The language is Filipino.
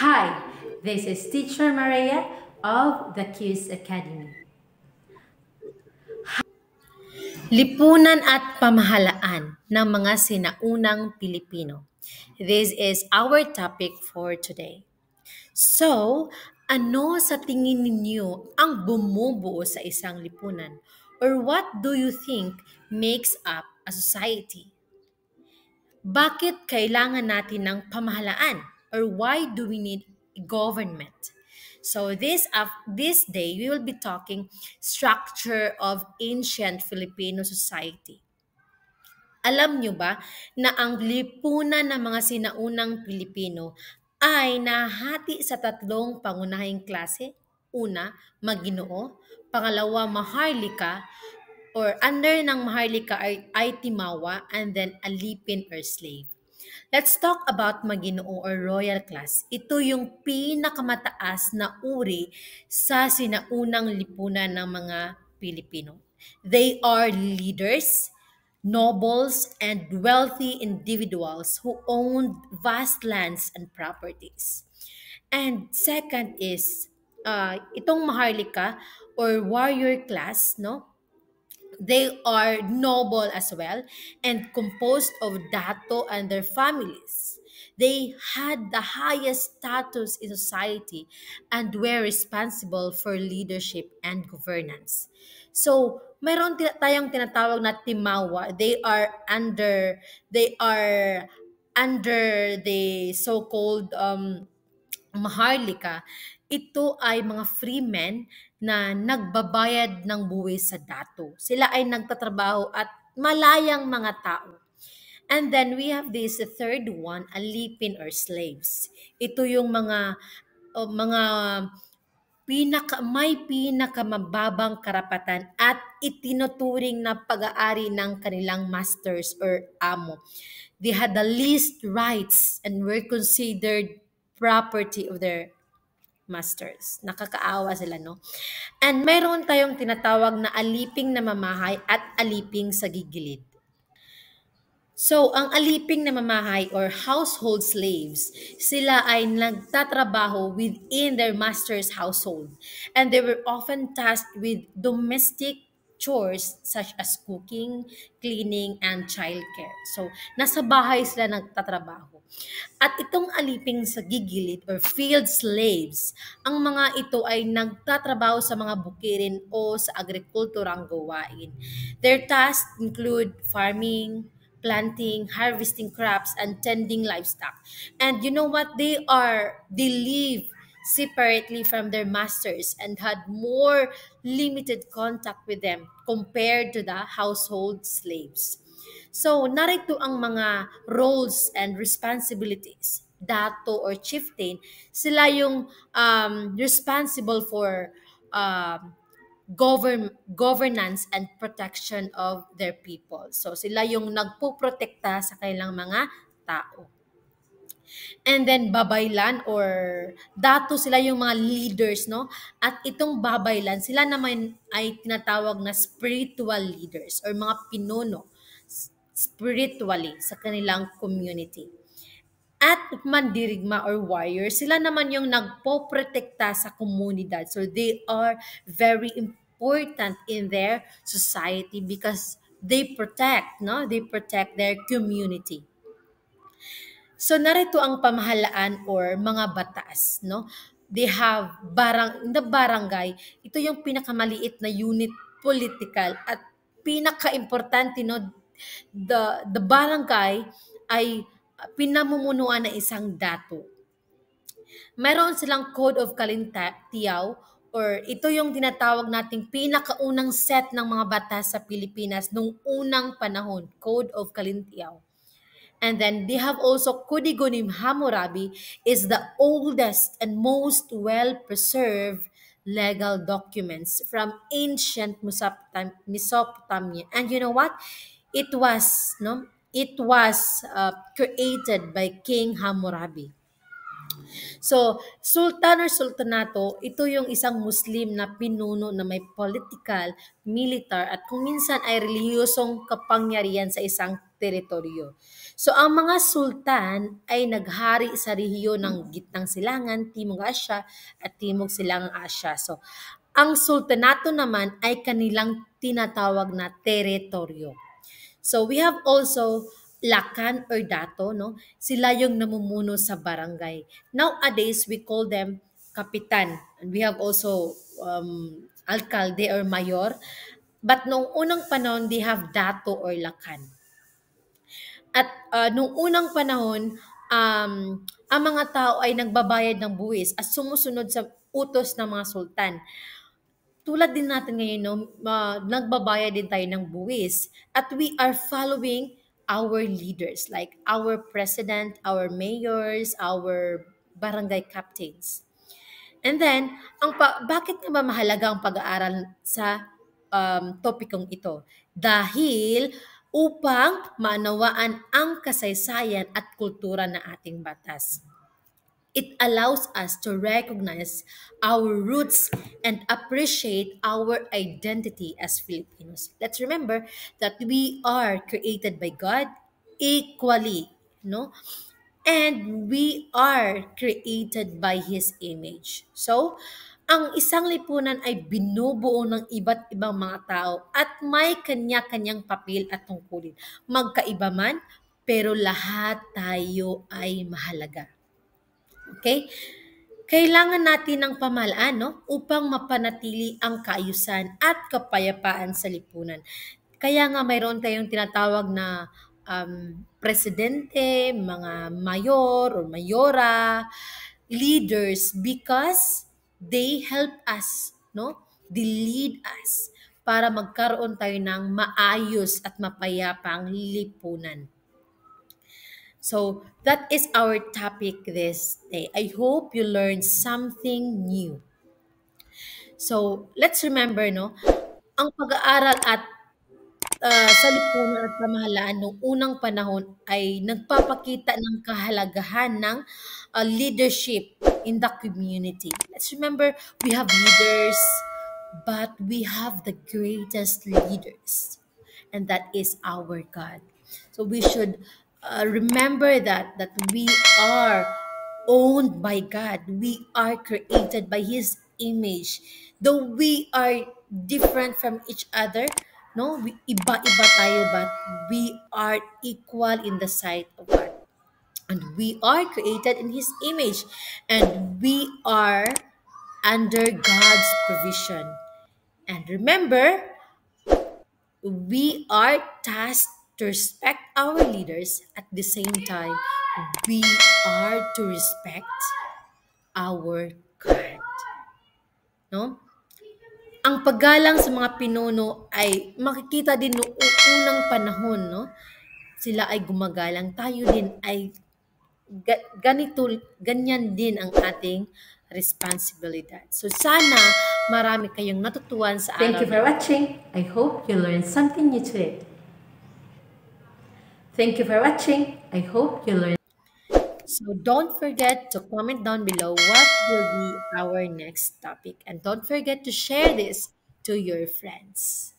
Hi, this is Teacher Maria of the Q's Academy. Lipunan at pamahalaan ng mga sinaunang Pilipino. This is our topic for today. So, ano sa tingin ninyo ang bumubuo sa isang lipunan? Or what do you think makes up a society? Bakit kailangan natin ng pamahalaan? Or why do we need government? So this day we will be talking structure of ancient Filipino society. Alam nyo ba na ang lipunan ng mga sinaunang Pilipino ay nahati sa tatlong pangunahing klase? Una, Maginoo. Pangalawa, Maharlika or under ng Maharlika ay Timawa and then Alipin or slave. Let's talk about Maginoo or royal class. Ito yung pinakamataas na uri sa sinaunang lipunan ng mga Pilipino. They are leaders, nobles, and wealthy individuals who owned vast lands and properties. And second is itong Maharlika or warrior class, no? They are noble as well and composed of dato and their families. They had the highest status in society and were responsible for leadership and governance. So, mayroon tayong tinatawag na timawa. They are under the so-called Maharlika. Ito ay mga freemen na nagbabayad ng buwis sa dato. Sila ay nagtatrabaho at malayang mga tao. And then we have this third one, alipin or slaves. Ito yung mga may pinakamababang karapatan at itinuturing na pag-aari ng kanilang masters or amo. They had the least rights and were considered property of their masters. Nakakaawa sila, no? And mayroon tayong tinatawag na aliping na mamahay at aliping sa gigilid. So, ang aliping na mamahay or household slaves, sila ay nagtatrabaho within their master's household. And they were often tasked with domestic chores such as cooking, cleaning, and childcare. So, nasa bahay sila nagtatrabaho. At itong aliping sa gigilid or field slaves, ang mga ito ay nagtatrabaho sa mga bukirin o sa agrikulturang gawain. Their tasks include farming, planting, harvesting crops, and tending livestock. And you know what? They live separately from their masters and had more limited contact with them compared to the household slaves. So, narito ang mga roles and responsibilities. Dato or chieftain, sila yung responsible for governance and protection of their people. So sila yung nagpuprotekta sa kanilang mga tao. And then babaylan or dato sila yung mga leaders, no? At itong babaylan, sila naman ay tinatawag na spiritual leaders or mga pinuno spiritually sa kanilang community. At mandirigma or warrior, sila naman yung nagpoprotekta sa komunidad. So they are very important in their society because they protect, no? They protect their community. So narito ang pamahalaan or mga batas, no? They have in the barangay, ito yung pinakamaliit na unit political at pinaka-importante, no? The barangay ay pinamumunuan ng isang dato. Meron silang Code of Calintiao or ito yung tinatawag nating pinakaunang set ng mga batas sa Pilipinas nung unang panahon, Code of Calintiao. And then they have also Kodigonim Hammurabi is the oldest and most well-preserved legal documents from ancient Mesopotamia. And you know what? It was created by King Hammurabi. So, sultan or sultanato, ito yung isang Muslim na pinuno na may political, militar, at kung minsan ay relihiyosong kapangyarihan sa isang teritoryo. So ang mga sultan ay naghari sa rehiyon ng Gitnang Silangan, Timog Asya at Timog Silangang Asya. So ang sultanato naman ay kanilang tinatawag na teritoryo. So we have also lakan or dato, no? Sila yung namumuno sa barangay. Nowadays, we call them kapitan. And we have also alkalde or mayor. But nung unang panahon, they have dato or lakan. At nung unang panahon, ang mga tao ay nagbabayad ng buwis at sumusunod sa utos ng mga sultan. Tulad din natin ngayon, no, nagbabayad din tayo ng buwis at we are following our leaders like our president, our mayors, our barangay captains. And then, bakit nga ba mahalaga ang pag-aaral sa topikong ito? Dahil upang maunawaan ang kasaysayan at kultura ng ating batas. It allows us to recognize our roots and appreciate our identity as Filipinos. Let's remember that we are created by God equally, no? And we are created by His image. So, ang isang lipunan ay binubuo ng iba't ibang mga tao at may kanya-kanyang papel at tungkulin. Magkaiba man, pero lahat tayo ay mahalaga. Okay? Kailangan natin ng pamahalaan, no, upang mapanatili ang kaayusan at kapayapaan sa lipunan. Kaya nga mayroon tayong tinatawag na presidente, mga mayor or mayora, leaders because they help us, no? They lead us para magkaroon tayo ng maayos at mapayapang lipunan. So that is our topic this day. I hope you learned something new. So let's remember, no, ang pag-aaral at sa lipunan at pamahalaan noong unang panahon ay nagpapakita ng kahalagahan ng leadership in the community. Let's remember, we have leaders, but we have the greatest leaders, and that is our God. So we should remember that we are owned by God. We are created by His image. Though we are different from each other, no, iba-iba tayo, but we are equal in the sight of God. And we are created in His image. And we are under God's provision. And remember, we are tasked to respect our leaders. At the same time, we are to respect our God. No? Ang paggalang sa mga pinuno ay makikita din noong unang panahon, no? Sila ay gumagalang, tayo din ay ganito, ganyan din ang ating responsibilidad. So sana marami kayong natutuhan sa araw. Thank you for watching. I hope you learned something new today. Thank you for watching. I hope you learned. So don't forget to comment down below what will be our next topic. And don't forget to share this to your friends.